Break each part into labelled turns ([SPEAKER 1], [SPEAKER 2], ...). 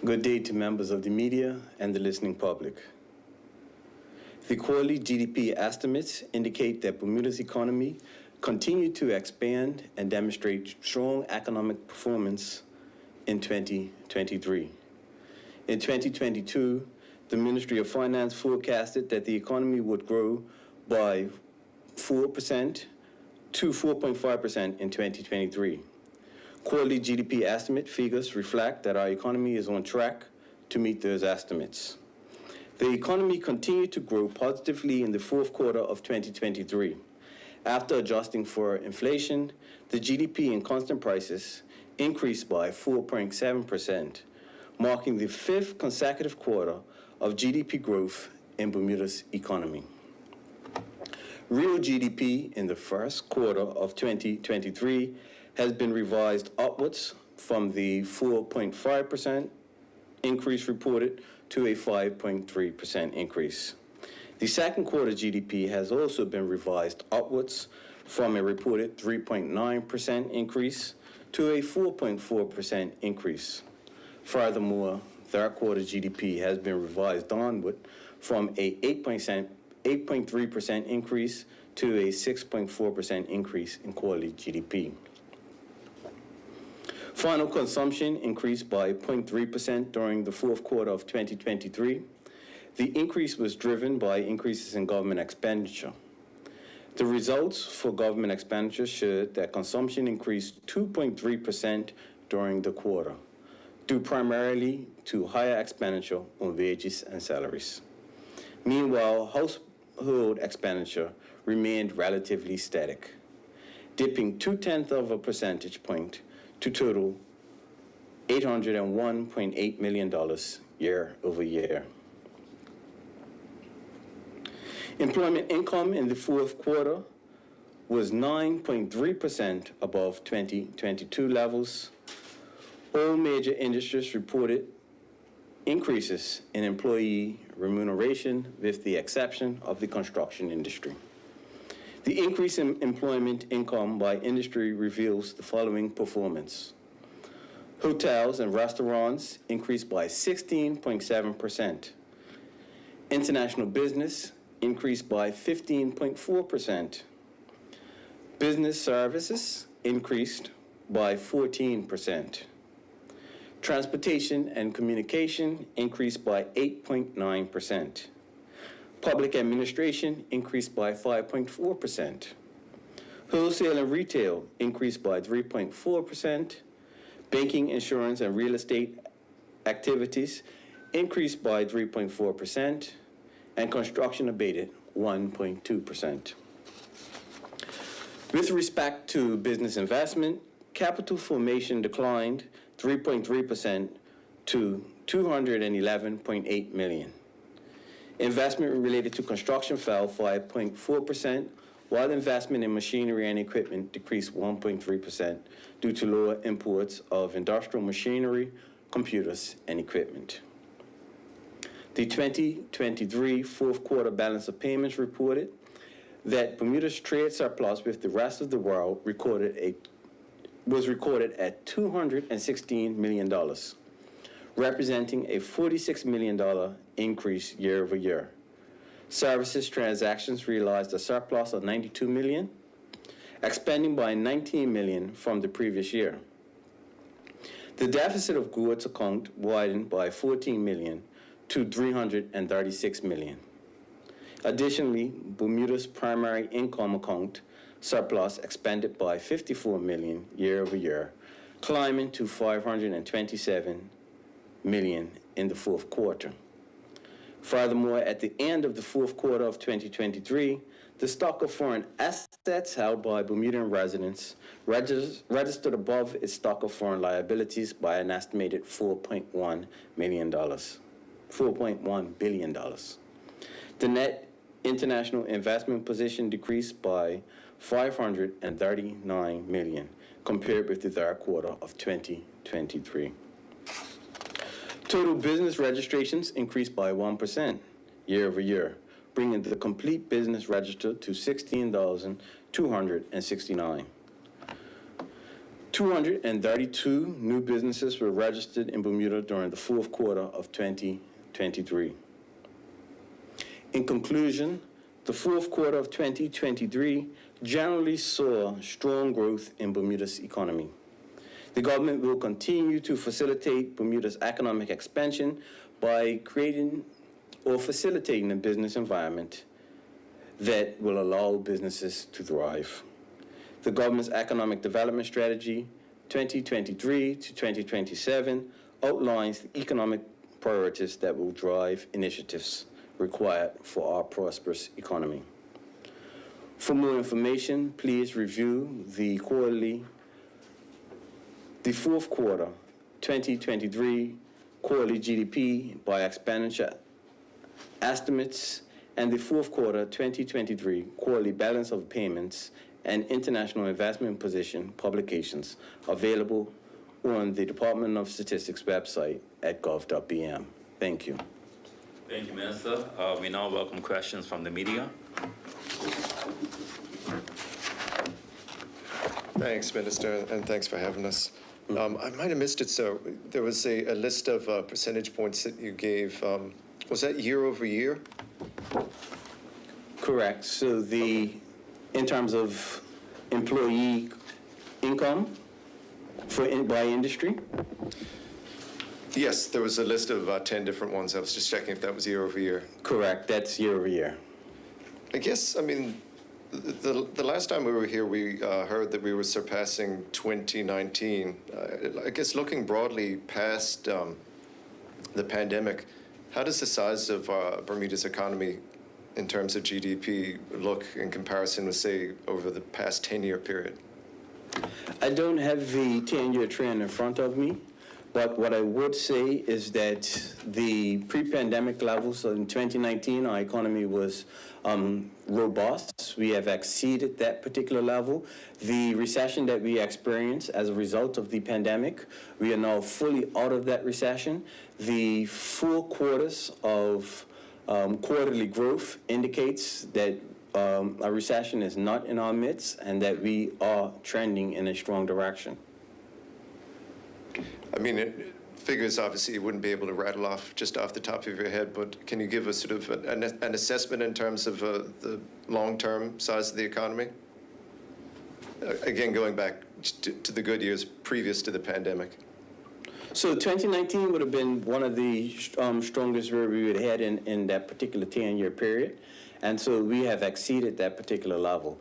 [SPEAKER 1] Good day to members of the media and the listening public. The quarterly GDP estimates indicate that Bermuda's economy continued to expand and demonstrate strong economic performance in 2023. In 2022, the Ministry of Finance forecasted that the economy would grow by 4% to 4.5% in 2023. Quarterly GDP estimate figures reflect that our economy is on track to meet those estimates. The economy continued to grow positively in the fourth quarter of 2023. After adjusting for inflation, the GDP in constant prices increased by 4.7%, marking the fifth consecutive quarter of GDP growth in Bermuda's economy. Real GDP in the first quarter of 2023 has been revised upwards from the 4.5% increase reported to a 5.3% increase. The second quarter GDP has also been revised upwards from a reported 3.9% increase to a 4.4% increase. Furthermore, third quarter GDP has been revised downward from a 8.3% increase to a 6.4% increase in quarterly GDP. Final consumption increased by 0.3% during the fourth quarter of 2023. The increase was driven by increases in government expenditure. The results for government expenditure showed that consumption increased 2.3% during the quarter, due primarily to higher expenditure on wages and salaries. Meanwhile, household expenditure remained relatively static, dipping 0.2 percentage point to total $801.8 million year over year. Employment income in the fourth quarter was 9.3% above 2022 levels. All major industries reported increases in employee remuneration, with the exception of the construction industry. The increase in employment income by industry reveals the following performance. Hotels and restaurants increased by 16.7%. International business increased by 15.4%. Business services increased by 14%. Transportation and communication increased by 8.9%. Public administration increased by 5.4%. Wholesale and retail increased by 3.4%. Banking, insurance, and real estate activities increased by 3.4%. And construction abated 1.2%. With respect to business investment, capital formation declined 3.3% to $211.8 million. Investment related to construction fell 5.4%, while investment in machinery and equipment decreased 1.3% due to lower imports of industrial machinery, computers, and equipment. The 2023 fourth quarter balance of payments reported that Bermuda's trade surplus with the rest of the world was recorded at $216 million, representing a $46 million increase year over year. Services transactions realized a surplus of $92 million, expanding by $19 million from the previous year. The deficit of goods account widened by $14 million to $336 million. Additionally, Bermuda's primary income account surplus expanded by $54 million year over year, climbing to $527 million in the fourth quarter. Furthermore, at the end of the fourth quarter of 2023, the stock of foreign assets held by Bermudan residents registered above its stock of foreign liabilities by an estimated $4.1 billion. The net international investment position decreased by $539 million compared with the third quarter of 2023. Total business registrations increased by 1% year over year, bringing the complete business register to 16,269. 232 new businesses were registered in Bermuda during the fourth quarter of 2023. In conclusion, the fourth quarter of 2023 generally saw strong growth in Bermuda's economy. The government will continue to facilitate Bermuda's economic expansion by creating or facilitating a business environment that will allow businesses to thrive. The government's Economic Development Strategy 2023 to 2027 outlines the economic priorities that will drive initiatives required for our prosperous economy. For more information, please review the fourth quarter 2023 quarterly GDP by expenditure estimates and the fourth quarter 2023 quarterly balance of payments and international investment position publications available on the Department of Statistics website at gov.bm. Thank you.
[SPEAKER 2] Thank you, Minister. We now welcome questions from the media.
[SPEAKER 3] Thanks, Minister, and thanks for having us. I might have missed it, so there was a list of percentage points that you gave. Was that year over year?
[SPEAKER 1] Correct. So in terms of employee income by industry?
[SPEAKER 3] Yes, there was a list of about 10 different ones. I was just checking if that was year over year.
[SPEAKER 1] Correct. That's year over year.
[SPEAKER 3] I guess, I mean, the last time we were here, we heard that we were surpassing 2019. I guess looking broadly past the pandemic, how does the size of Bermuda's economy in terms of GDP look in comparison with, say, over the past 10-year period?
[SPEAKER 1] I don't have the 10-year trend in front of me, but what I would say is that the pre-pandemic levels, so in 2019, our economy was robust. We have exceeded that particular level. The recession that we experienced as a result of the pandemic, we are now fully out of that recession. The 4 quarters of quarterly growth indicates that a recession is not in our midst and that we are trending in a strong direction.
[SPEAKER 3] I mean, figures obviously you wouldn't be able to rattle off just off the top of your head, but can you give us sort of an assessment in terms of the long-term size of the economy? Again, going back to the good years previous to the pandemic.
[SPEAKER 1] So 2019 would have been one of the strongest years we would have had in that particular 10-year period. And so we have exceeded that particular level.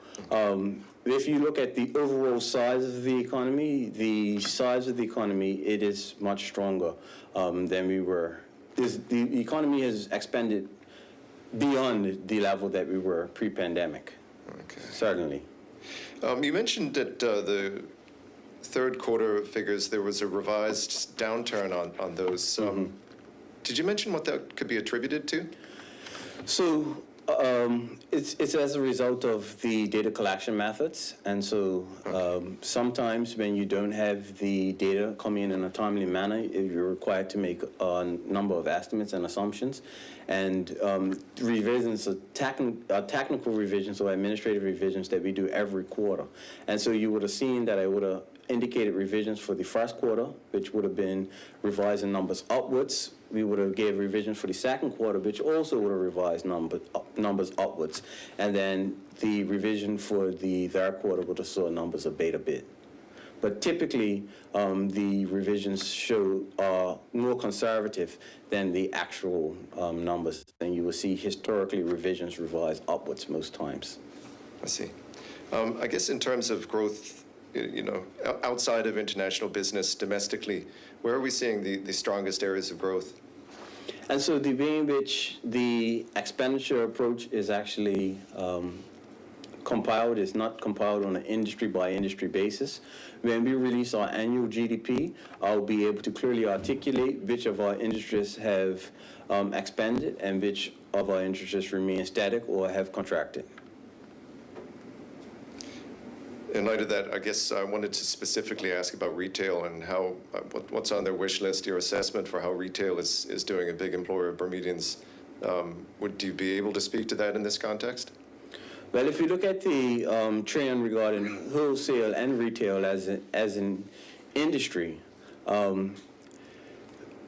[SPEAKER 1] If you look at the overall size of the economy, it is much stronger than we were. The economy has expanded beyond the level that we were pre-pandemic.
[SPEAKER 3] Okay.
[SPEAKER 1] Certainly.
[SPEAKER 3] You mentioned that the third quarter figures, there was a revised downturn on those. Did you mention what that could be attributed to?
[SPEAKER 1] So it's as a result of the data collection methods. And so sometimes when you don't have the data coming in a timely manner, you're required to make a number of estimates and assumptions. And revisions are technical revisions or administrative revisions that we do every quarter. And so you would have seen that I would have indicated revisions for the first quarter, which would have been revising numbers upwards. We would have gave revisions for the second quarter, which also would have revised numbers upwards. And then the revision for the third quarter would have saw numbers abate a bit. But typically, the revisions are more conservative than the actual numbers. And you will see historically revisions revised upwards most times.
[SPEAKER 3] I see. I guess in terms of growth, you know, outside of international business domestically, where are we seeing the strongest areas of growth?
[SPEAKER 1] And so the way in which the expenditure approach is actually compiled is not compiled on an industry-by-industry basis. When we release our annual GDP, I'll be able to clearly articulate which of our industries have expanded and which of our industries remain static or have contracted.
[SPEAKER 3] In light of that, I guess I wanted to specifically ask about retail and how what's on their wish list, your assessment for how retail is doing, a big employer of Bermudians. Would you be able to speak to that in this context?
[SPEAKER 1] Well, if you look at the trend regarding wholesale and retail as an industry,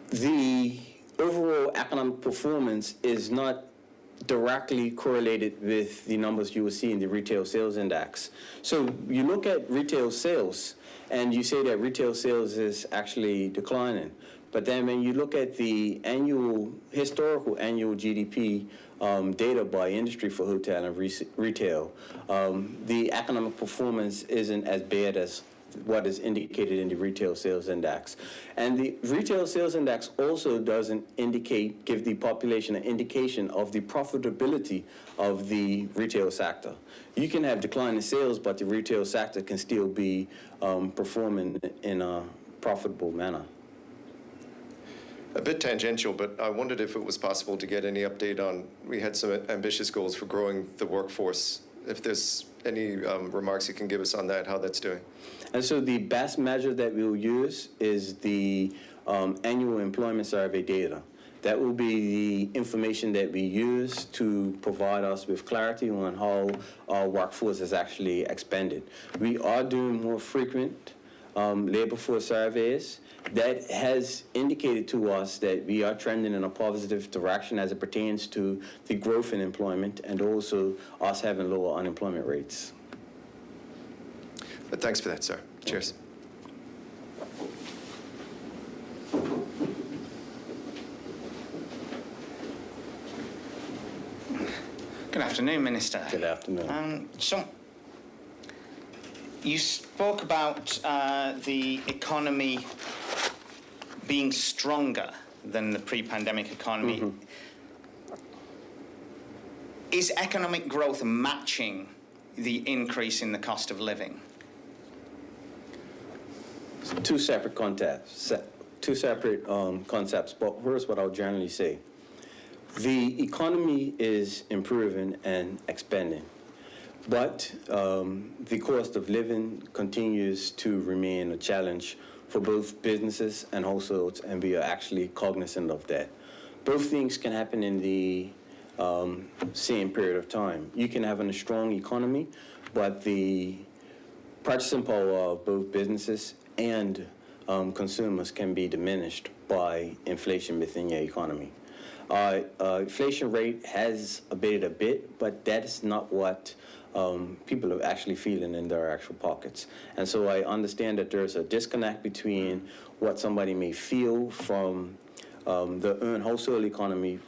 [SPEAKER 1] the overall economic performance is not directly correlated with the numbers you will see in the retail sales index. So you look at retail sales and you say that retail sales is actually declining. But then when you look at the historical annual GDP data by industry for hotel and retail, the economic performance isn't as bad as what is indicated in the retail sales index. And the retail sales index also doesn't give the population an indication of the profitability of the retail sector. You can have declining sales, but the retail sector can still be performing in a profitable manner.
[SPEAKER 3] A bit tangential, but I wondered if it was possible to get any update on, we had some ambitious goals for growing the workforce. If there's any remarks you can give us on that, how that's doing.
[SPEAKER 1] And so the best measure that we'll use is the annual employment survey data. That will be the information that we use to provide us with clarity on how our workforce is actually expended. We are doing more frequent labor force surveys. That has indicated to us that we are trending in a positive direction as it pertains to the growth in employment and also us having lower unemployment rates.
[SPEAKER 3] But thanks for that, sir. Cheers.
[SPEAKER 4] Good afternoon, Minister.
[SPEAKER 1] Good afternoon.
[SPEAKER 4] So, you spoke about the economy being stronger than the pre-pandemic economy. Mm-hmm. Is economic growth matching the increase in the cost of living?
[SPEAKER 1] Two separate concepts, but here's what I'll generally say. The economy is improving and expanding, but the cost of living continues to remain a challenge for both businesses and households, and we are actually cognizant of that. Both things can happen in the same period of time. You can have a strong economy, but the purchasing power of both businesses and consumers can be diminished by inflation within your economy. Inflation rate has abated a bit, but that is not what people are actually feeling in their actual pockets. And so I understand that there's a disconnect between what somebody may feel from the earned household economy,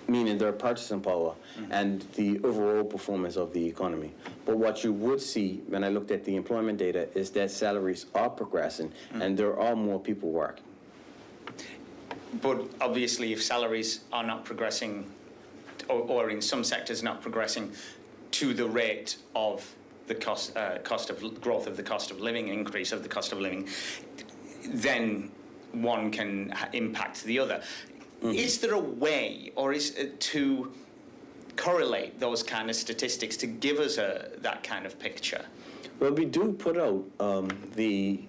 [SPEAKER 1] meaning their purchasing power, and the overall performance of the economy. But what you would see when I looked at the employment data is that salaries are progressing and there are more people working.
[SPEAKER 4] But obviously, if salaries are not progressing, or in some sectors not progressing to the rate of the cost of growth of the cost of living, increase of the cost of living, then one can impact the other. Mm-hmm. Is there a way, or is it to correlate those kind of statistics to give us that kind of picture?
[SPEAKER 1] Well, we do put out the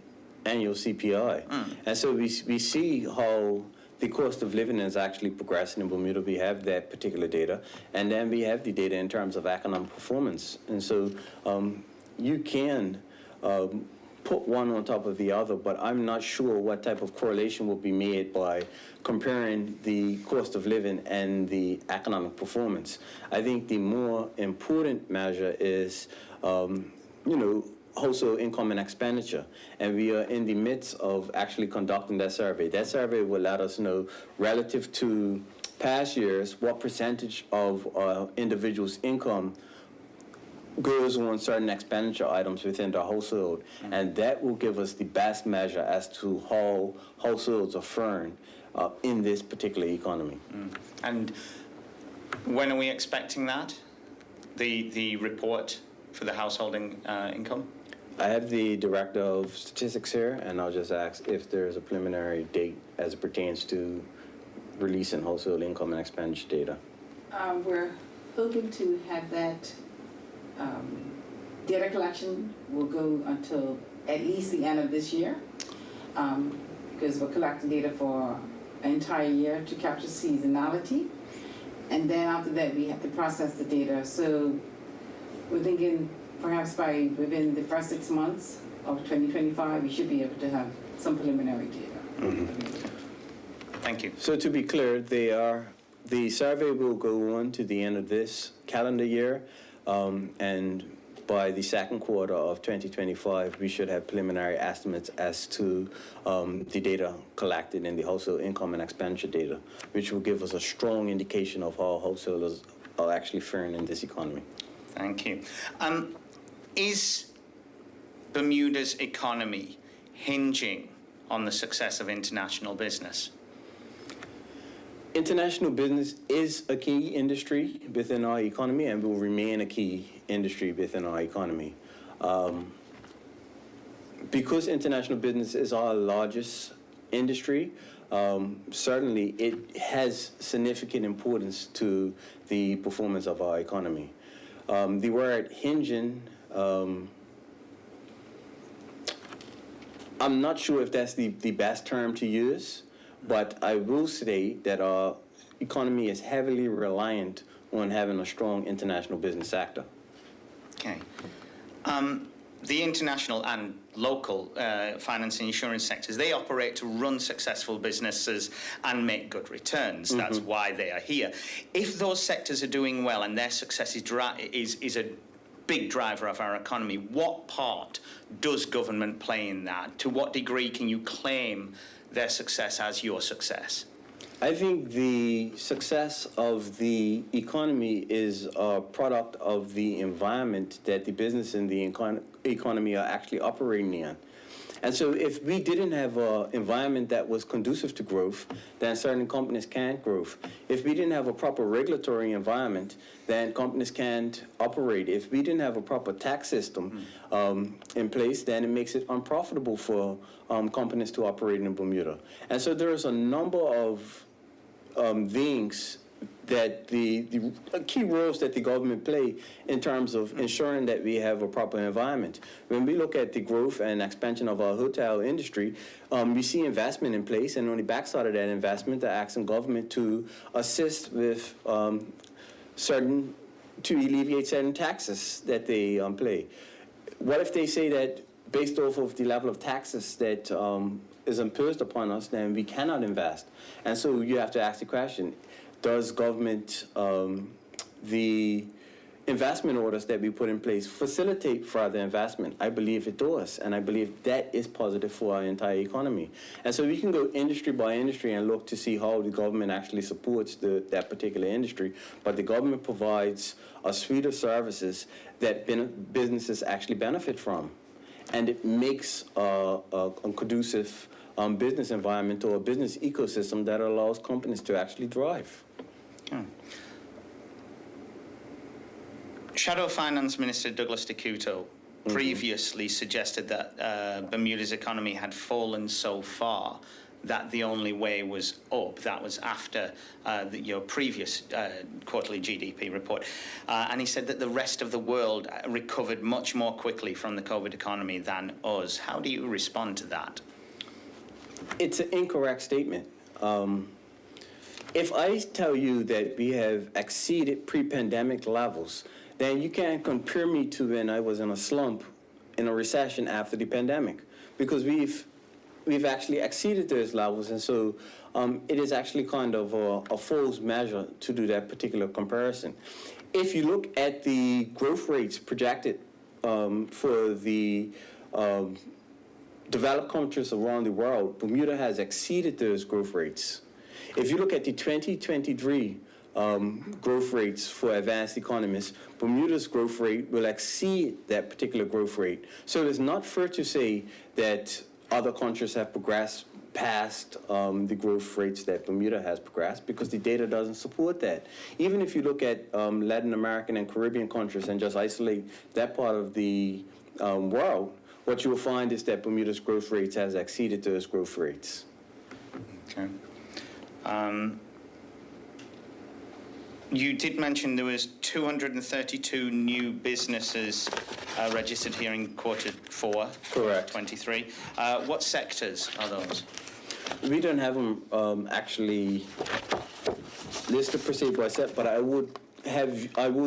[SPEAKER 1] annual CPI, and so we see how the cost of living is actually progressing in Bermuda. We have that particular data, and then we have the data in terms of economic performance. And so you can put one on top of the other, but I'm not sure what type of correlation will be made by comparing the cost of living and the economic performance. I think the more important measure is, household income and expenditure, and we are in the midst of actually conducting that survey. That survey will let us know, relative to past years, what percentage of individuals' income goes on certain expenditure items within the household, and that will give us the best measure as to how households are faring in this particular economy.
[SPEAKER 4] And when are we expecting that? The report for the household income?
[SPEAKER 1] I have the Director of Statistics here, and I'll just ask if there's a preliminary date as it pertains to releasing household income and expenditure data.
[SPEAKER 5] We're hoping to have that data collection will go until at least the end of this year, because we're collecting data for an entire year to capture seasonality. And then after that, we have to process the data. So we're thinking perhaps within the first 6 months of 2025, we should be able to have some preliminary data.
[SPEAKER 4] Thank you.
[SPEAKER 1] So to be clear, the survey will go on to the end of this calendar year, and by the second quarter of 2025, we should have preliminary estimates as to the data collected in the household income and expenditure data, which will give us a strong indication of how householders are actually faring in this economy.
[SPEAKER 4] Thank you. Is Bermuda's economy hinging on the success of international business?
[SPEAKER 1] International business is a key industry within our economy and will remain a key industry within our economy. Because international business is our largest industry, certainly it has significant importance to the performance of our economy. The word hinging, I'm not sure if that's the best term to use, but I will say that our economy is heavily reliant on having a strong international business sector.
[SPEAKER 4] Okay. The international and local finance and insurance sectors, they operate to run successful businesses and make good returns. That's why they are here. If those sectors are doing well and their success is a big driver of our economy, what part does government play in that? To what degree can you claim their success as your success?
[SPEAKER 1] I think the success of the economy is a product of the environment that the business and the economy are actually operating in. And so if we didn't have an environment that was conducive to growth, then certain companies can't grow. If we didn't have a proper regulatory environment, then companies can't operate. If we didn't have a proper tax system in place, then it makes it unprofitable for companies to operate in Bermuda. And so there's a number of things that the key roles that the government play in terms of ensuring that we have a proper environment. When we look at the growth and expansion of our hotel industry, we see investment in place, and on the backside of that investment, they're asking government to assist with to alleviate certain taxes that they pay. What if they say that based off of the level of taxes that is imposed upon us, then we cannot invest? And so you have to ask the question, does government, the investment orders that we put in place facilitate further investment? I believe it does, and I believe that is positive for our entire economy. And so we can go industry by industry and look to see how the government actually supports that particular industry, but the government provides a suite of services that businesses actually benefit from. And it makes a conducive business environment or a business ecosystem that allows companies to actually thrive.
[SPEAKER 4] Okay. Shadow Finance Minister Douglas DeCuto previously suggested that Bermuda's economy had fallen so far that the only way was up. That was after your previous quarterly GDP report. And he said that the rest of the world recovered much more quickly from the COVID economy than us. How do you respond to that?
[SPEAKER 1] It's an incorrect statement. If I tell you that we have exceeded pre-pandemic levels, then you can't compare me to when I was in a slump, in a recession after the pandemic, because we've actually exceeded those levels, and so it is actually kind of a false measure to do that particular comparison. If you look at the growth rates projected for the developed countries around the world, Bermuda has exceeded those growth rates. If you look at the 2023 growth rates for advanced economies, Bermuda's growth rate will exceed that particular growth rate. So it's not fair to say that other countries have progressed past the growth rates that Bermuda has progressed, because the data doesn't support that. Even if you look at Latin American and Caribbean countries and just isolate that part of the world, what you will find is that Bermuda's growth rates has exceeded those growth rates.
[SPEAKER 4] Okay. You did mention there was 232 new businesses registered here in quarter 4.
[SPEAKER 1] Correct.
[SPEAKER 4] 23. What sectors are those?
[SPEAKER 1] We don't have them actually list of procedure I set, but I will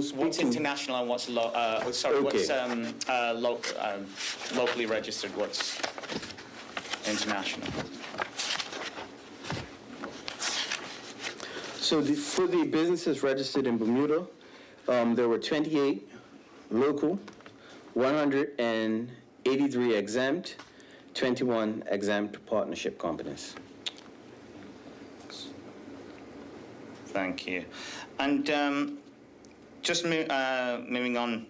[SPEAKER 1] speak
[SPEAKER 4] What's
[SPEAKER 1] to...
[SPEAKER 4] international and what's what's locally registered? What's international?
[SPEAKER 1] So for the businesses registered in Bermuda, there were 28 local, 183 exempt, 21 exempt partnership companies.
[SPEAKER 4] Thank you. And just moving on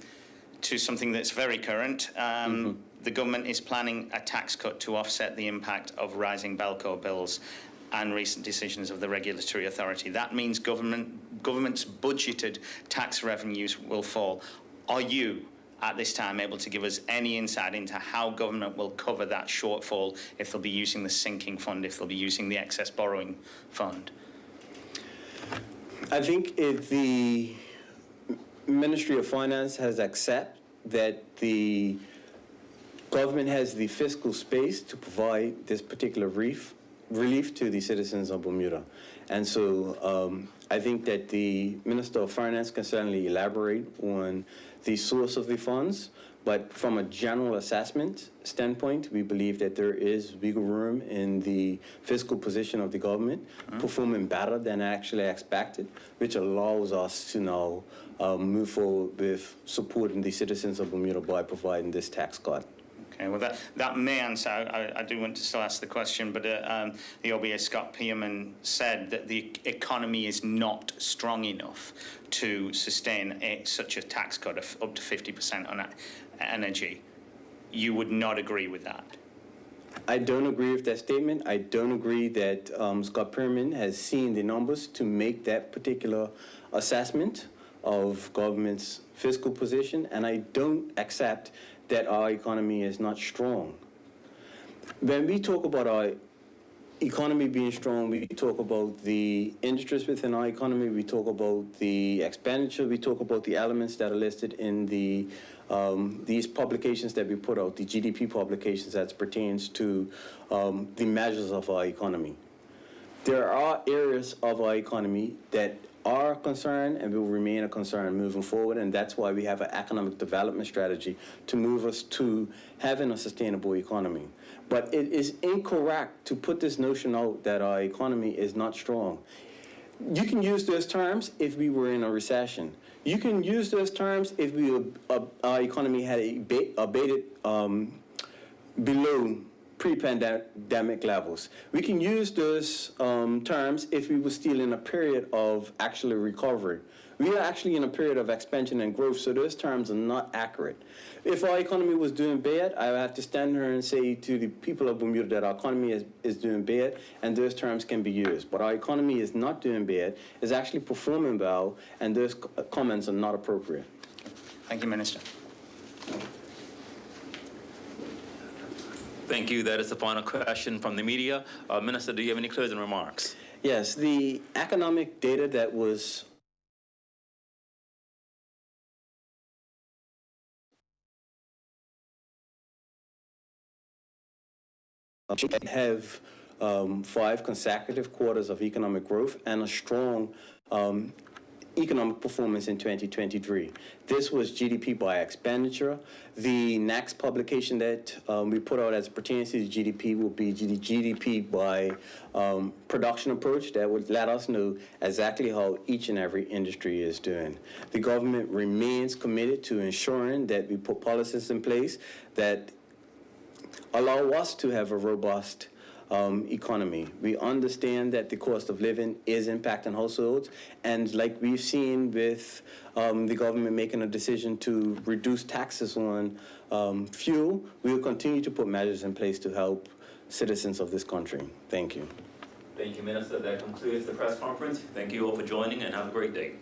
[SPEAKER 4] to something that's very current, the government is planning a tax cut to offset the impact of rising Belco bills and recent decisions of the regulatory authority. That means government's budgeted tax revenues will fall. Are you, at this time, able to give us any insight into how government will cover that shortfall, if they'll be using the sinking fund, if they'll be using the excess borrowing fund?
[SPEAKER 1] I think if the Ministry of Finance has accepted that the government has the fiscal space to provide this particular relief to the citizens of Bermuda. And so I think that the Minister of Finance can certainly elaborate on the source of the funds, but from a general assessment standpoint, we believe that there is wiggle room in the fiscal position of the government, performing better than actually expected, which allows us to now move forward with supporting the citizens of Bermuda by providing this tax cut.
[SPEAKER 4] Okay, well, that may answer. I do want to still ask the question, but the OBA Scott Pearman said that the economy is not strong enough to sustain such a tax cut of up to 50% on energy. You would not agree with that?
[SPEAKER 1] I don't agree with that statement. I don't agree that Scott Pearman has seen the numbers to make that particular assessment of government's fiscal position, and I don't accept that our economy is not strong. When we talk about our economy being strong, we talk about the industries within our economy, we talk about the expenditure, we talk about the elements that are listed in the these publications that we put out, the GDP publications that pertains to the measures of our economy. There are areas of our economy that are a concern and will remain a concern moving forward, and that's why we have an economic development strategy to move us to having a sustainable economy. But it is incorrect to put this notion out that our economy is not strong. You can use those terms if we were in a recession. You can use those terms if our economy had abated below pre-pandemic levels. We can use those terms if we were still in a period of actual recovery. We are actually in a period of expansion and growth, so those terms are not accurate. If our economy was doing bad, I would have to stand here and say to the people of Bermuda that our economy is doing bad, and those terms can be used. But our economy is not doing bad, it's actually performing well, and those comments are not appropriate.
[SPEAKER 4] Thank you, Minister.
[SPEAKER 2] Thank you. That is the final question from the media. Minister, do you have any closing remarks?
[SPEAKER 1] Yes, the economic data that was have 5 consecutive quarters of economic growth and a strong economic performance in 2023. This was GDP by expenditure. The next publication that we put out as it pertains to the GDP will be the GDP by production approach that would let us know exactly how each and every industry is doing. The government remains committed to ensuring that we put policies in place that allow us to have a robust economy. We understand that the cost of living is impacting households, and like we've seen with the government making a decision to reduce taxes on fuel, we will continue to put measures in place to help citizens of this country. Thank you.
[SPEAKER 2] Thank you, Minister. That concludes the press conference. Thank you all for joining, and have a great day.